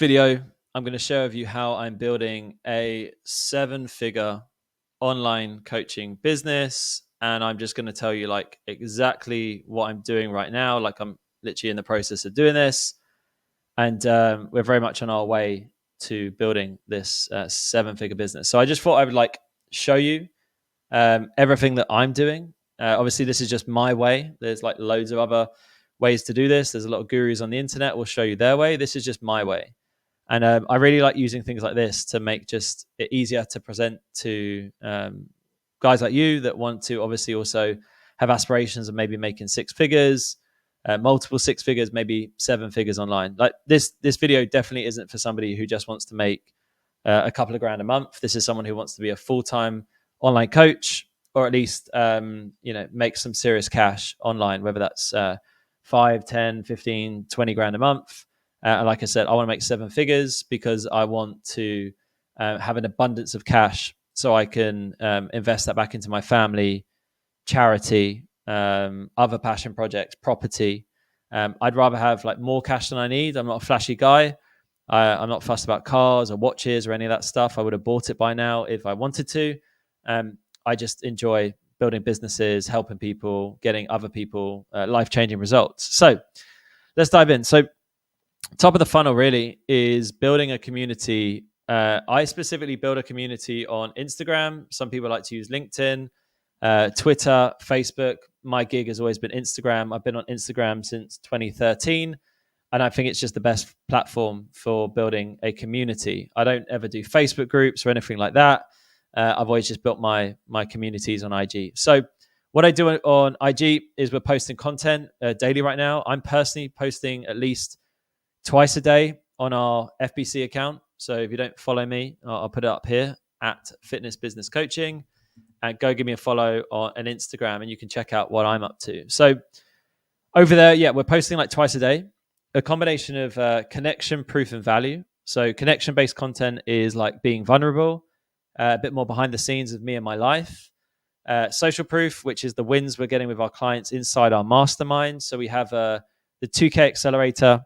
video, I'm going to share with you how I'm building a 7-figure online coaching business. And I'm just going to tell you like exactly what I'm doing right now. Like I'm literally in the process of doing this. And we're very much on our way to building this 7-figure business. So I just thought I would like show you everything that I'm doing. Obviously, this is just my way. There's like loads of other ways to do this. There's a lot of gurus on the internet will show you their way. This is just my way. And I really like using things like this to make just it easier to present to guys like you that want to obviously also have aspirations of maybe making 6 figures, multiple 6 figures, maybe 7 figures online. Like this video definitely isn't for somebody who just wants to make a couple of grand a month. This is someone who wants to be a full-time online coach, or at least make some serious cash online, whether that's 5, 10, 15, 20 grand a month. And like I said, I want to make 7 figures because I want to have an abundance of cash so I can invest that back into my family, charity, other passion projects, property. I'd rather have like more cash than I need. I'm not a flashy guy. I'm not fussed about cars or watches or any of that stuff. I would have bought it by now if I wanted to. I just enjoy building businesses, helping people, getting other people life-changing results. So let's dive in. So top of the funnel really is building a community. I specifically build a community on Instagram. Some people like to use LinkedIn, Twitter, Facebook. My gig has always been Instagram. I've been on Instagram since 2013. And I think it's just the best platform for building a community. I don't ever do Facebook groups or anything like that. I've always just built my communities on IG. So what I do on IG is we're posting content daily right now. I'm personally posting at least twice a day on our FBC account. So if you don't follow me, I'll put it up here at Fitness Business Coaching, and go give me a follow on an Instagram and you can check out what I'm up to. So over there, we're posting like twice a day, a combination of connection, proof, and value. So connection-based content is like being vulnerable, a bit more behind the scenes of me and my life. Social proof, which is the wins we're getting with our clients inside our mastermind. So we have the 2K Accelerator,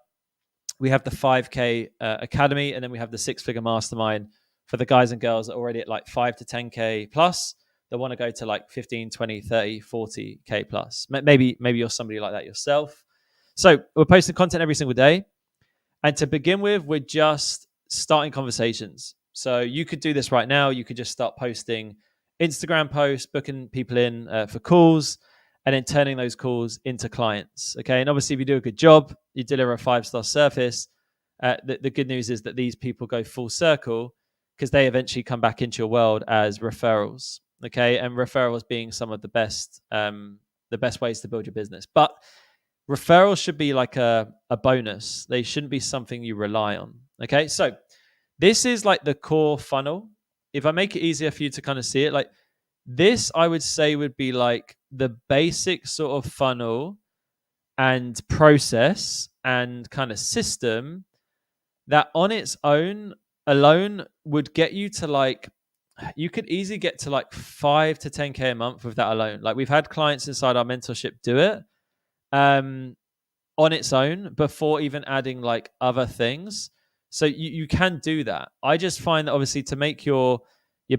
we have the 5K Academy, and then we have the 6-figure mastermind for the guys and girls that are already at like 5 to 10K plus that want to go to like 15, 20, 30, 40K plus. Maybe you're somebody like that yourself. So we're posting content every single day. And to begin with, we're just starting conversations. So you could do this right now. You could just start posting Instagram posts, booking people in for calls, and then turning those calls into clients. Okay. And obviously, if you do a good job, you deliver a 5-star service. The good news is that these people go full circle because they eventually come back into your world as referrals. Okay. And referrals being some of the best ways to build your business. But referrals should be like a bonus. They shouldn't be something you rely on. Okay. So this is like the core funnel. If I make it easier for you to kind of see it, like this, I would say would be like the basic sort of funnel and process and kind of system that on its own alone would get you to like, you could easily get to like 5 to 10K a month with that alone. Like we've had clients inside our mentorship do it on its own before even adding like other things. So you can do that. I just find that obviously to make your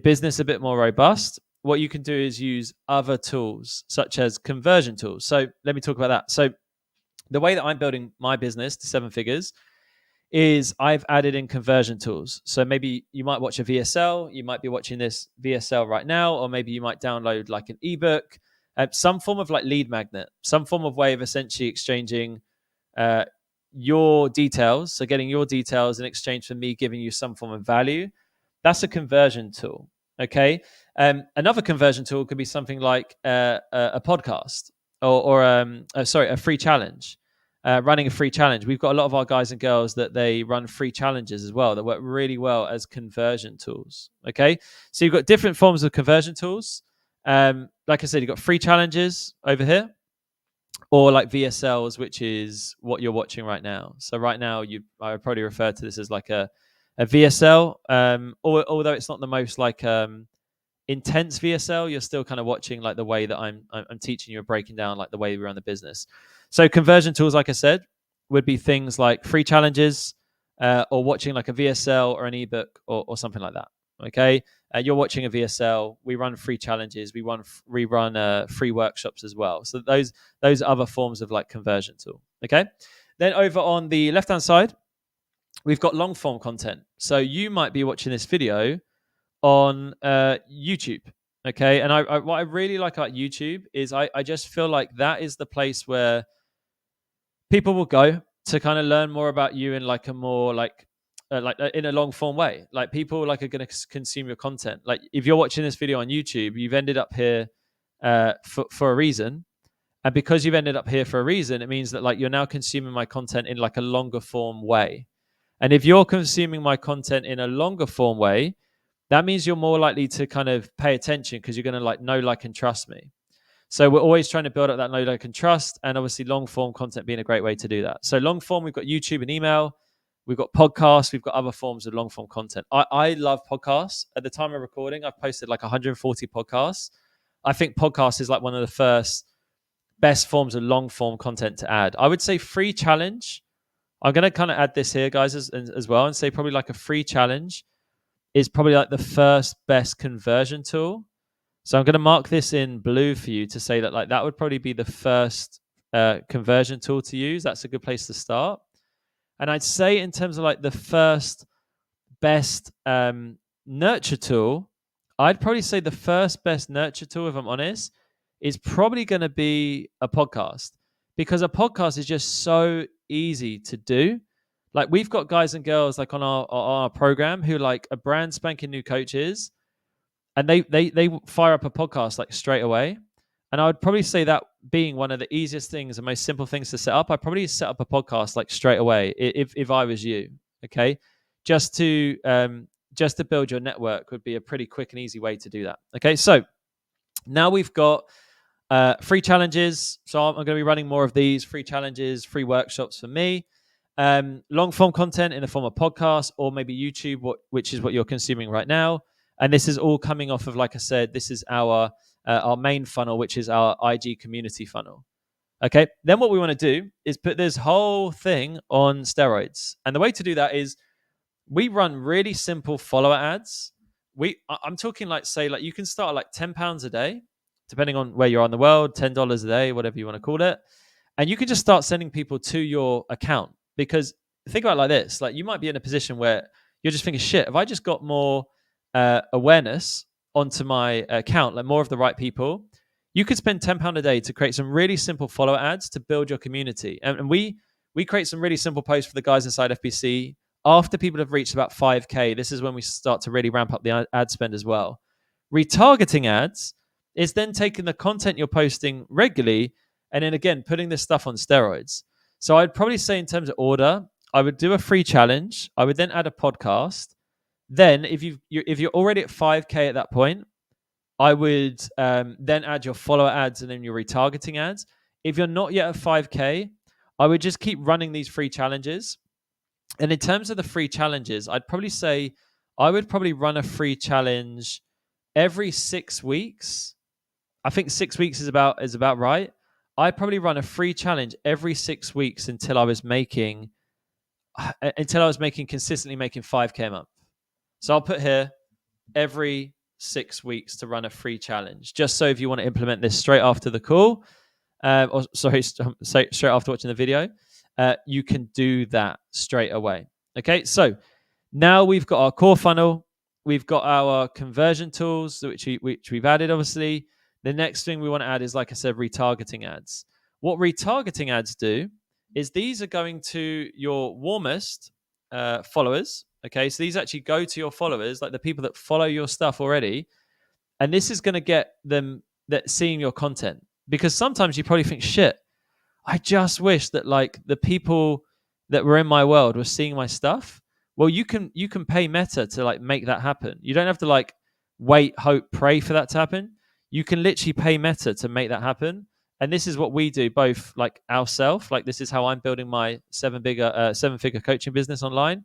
business a bit more robust, what you can do is use other tools such as conversion tools. So let me talk about that. So the way that I'm building my business to 7 figures is I've added in conversion tools. So maybe you might watch a VSL, you might be watching this VSL right now, or maybe you might download like an ebook, some form of like lead magnet, some form of way of essentially exchanging your details. So getting your details in exchange for me giving you some form of value. That's a conversion tool. Okay. Another conversion tool could be something like a podcast or a free challenge. Running a free challenge. We've got a lot of our guys and girls that they run free challenges as well that work really well as conversion tools. Okay. So you've got different forms of conversion tools. Like I said, you've got free challenges over here, or like VSLs, which is what you're watching right now. So right now, I would probably refer to this as like a VSL, although it's not the most like intense VSL, you're still kind of watching like the way that I'm teaching you and breaking down like the way we run the business. So conversion tools, like I said, would be things like free challenges, or watching like a VSL or an ebook or something like that. Okay, you're watching a VSL. We run free challenges. We run free workshops as well. So those other forms of like conversion tool. Okay, then over on the left hand side, we've got long form content. So you might be watching this video on YouTube. Okay, and what I really like about YouTube is I just feel like that is the place where people will go to kind of learn more about you in like a more in a long form way. Like people like are going to consume your content. Like if you're watching this video on YouTube, you've ended up here for a reason, and because you've ended up here for a reason, it means that like you're now consuming my content in like a longer form way. And if you're consuming my content in a longer form way, that means you're more likely to kind of pay attention because you're going to like know, like, and trust me. So we're always trying to build up that know, like, and trust, and obviously long form content being a great way to do that. So long form, we've got YouTube and email, we've got podcasts, we've got other forms of long form content. I love podcasts. At the time of recording, I've posted like 140 podcasts. I think podcasts is like one of the first best forms of long form content to add. I would say free challenge. I'm going to kind of add this here, guys, as well, and say probably like a free challenge is probably like the first best conversion tool. So I'm going to mark this in blue for you to say that like that would probably be the first conversion tool to use. That's a good place to start. And I'd say in terms of like the first best nurture tool, I'd probably say the first best nurture tool, if I'm honest, is probably going to be a podcast, because a podcast is just so easy to do. Like we've got guys and girls like on our program who like are brand spanking new coaches, and they fire up a podcast like straight away. And I would probably say that being one of the easiest things and most simple things to set up, I'd probably set up a podcast like straight away if I was you. Okay, just to build your network would be a pretty quick and easy way to do that. Okay, so now we've got free challenges. So I'm going to be running more of these free challenges, free workshops for me. Long form content in the form of podcasts or maybe YouTube, which is what you're consuming right now. And this is all coming off of, like I said, this is our main funnel, which is our IG community funnel. Okay. Then what we want to do is put this whole thing on steroids. And the way to do that is we run really simple follower ads. I'm talking like, say, like you can start at like £10 a day, depending on where you are in the world, $10 a day, whatever you want to call it. And you can just start sending people to your account. Because think about it like this, like you might be in a position where you're just thinking, shit, if I just got more awareness onto my account, like more of the right people, you could spend £10 a day to create some really simple follower ads to build your community. And we create some really simple posts for the guys inside FBC. After people have reached about 5K, this is when we start to really ramp up the ad spend as well. Retargeting ads is then taking the content you're posting regularly and then again putting this stuff on steroids. So I'd probably say in terms of order, I would do a free challenge. I would then add a podcast. Then if you're already at 5K at that point, I would then add your follower ads and then your retargeting ads. If you're not yet at 5K, I would just keep running these free challenges. And in terms of the free challenges, I'd probably say I would probably run a free challenge every 6 weeks. I think 6 weeks is about right. I probably run a free challenge every 6 weeks until I was consistently making 5K a month. So I'll put here every 6 weeks to run a free challenge, just so if you want to implement this straight after the call, straight after watching the video, you can do that straight away. Okay, so now we've got our core funnel, we've got our conversion tools, which we've added, obviously. The next thing we want to add is, like I said, retargeting ads. What retargeting ads do is these are going to your warmest followers. Okay, so these actually go to your followers, like the people that follow your stuff already. And this is going to get them that seeing your content. Because sometimes you probably think, shit, I just wish that like the people that were in my world were seeing my stuff. Well, you can pay Meta to like make that happen. You don't have to like wait, hope, pray for that to happen. You can literally pay Meta to make that happen. And this is what we do, both like ourselves. Like this is how I'm building my seven-figure coaching business online.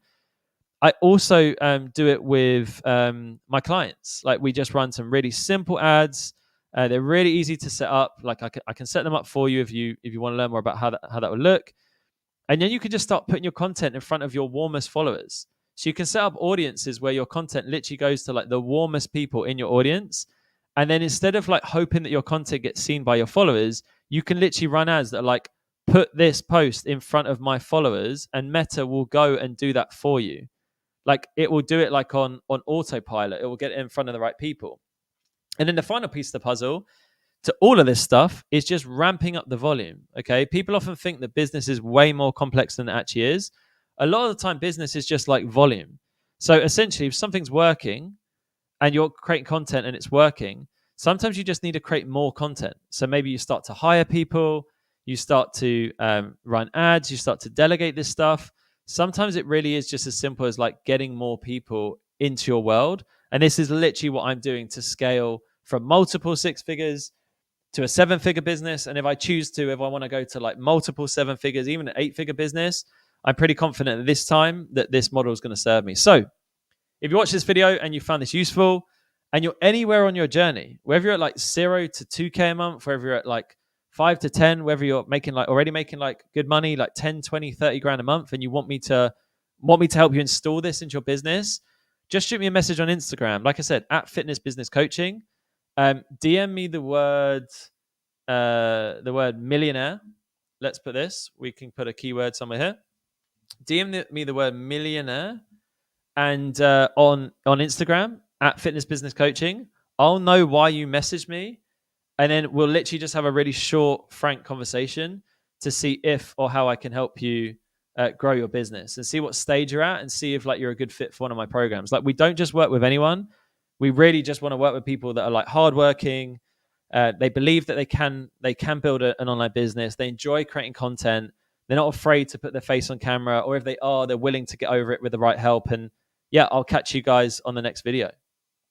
I also do it with my clients. Like we just run some really simple ads. They're really easy to set up. Like I can set them up for you if you want to learn more about how that would look. And then you can just start putting your content in front of your warmest followers. So you can set up audiences where your content literally goes to like the warmest people in your audience. And then instead of like hoping that your content gets seen by your followers, you can literally run ads that are like, put this post in front of my followers, and Meta will go and do that for you. Like it will do it like on autopilot. It will get it in front of the right people. And then the final piece of the puzzle to all of this stuff is just ramping up the volume. Okay. People often think that business is way more complex than it actually is. A lot of the time, business is just like volume. So essentially, if something's working and you're creating content and it's working, sometimes you just need to create more content. So maybe you start to hire people, you start to run ads, you start to delegate this stuff. Sometimes it really is just as simple as like getting more people into your world. And this is literally what I'm doing to scale from multiple six figures to a seven-figure business. And if I choose to, if I want to go to like multiple seven figures, even an eight-figure business, I'm pretty confident at this time that this model is going to serve me. So if you watch this video and you found this useful and you're anywhere on your journey, whether you're at like 0 to 2K a month, whether you're at like 5 to 10, whether you're making like already making like good money, like 10, 20, 30 grand a month, and you want me to help you install this into your business, just shoot me a message on Instagram. Like I said, at Fitness Business Coaching. DM me the word millionaire. Let's put this. We can put a keyword somewhere here. DM me the word millionaire, and on Instagram at Fitness Business Coaching. I'll know why you messaged me, and then we'll literally just have a really short, frank conversation to see if or how I can help you grow your business and see what stage you're at, and see if like you're a good fit for one of my programs. Like, we don't just work with anyone. We really just want to work with people that are like hardworking. They believe that they can build an online business. They enjoy creating content. They're not afraid to put their face on camera, or if they are, they're willing to get over it with the right help. And yeah, I'll catch you guys on the next video.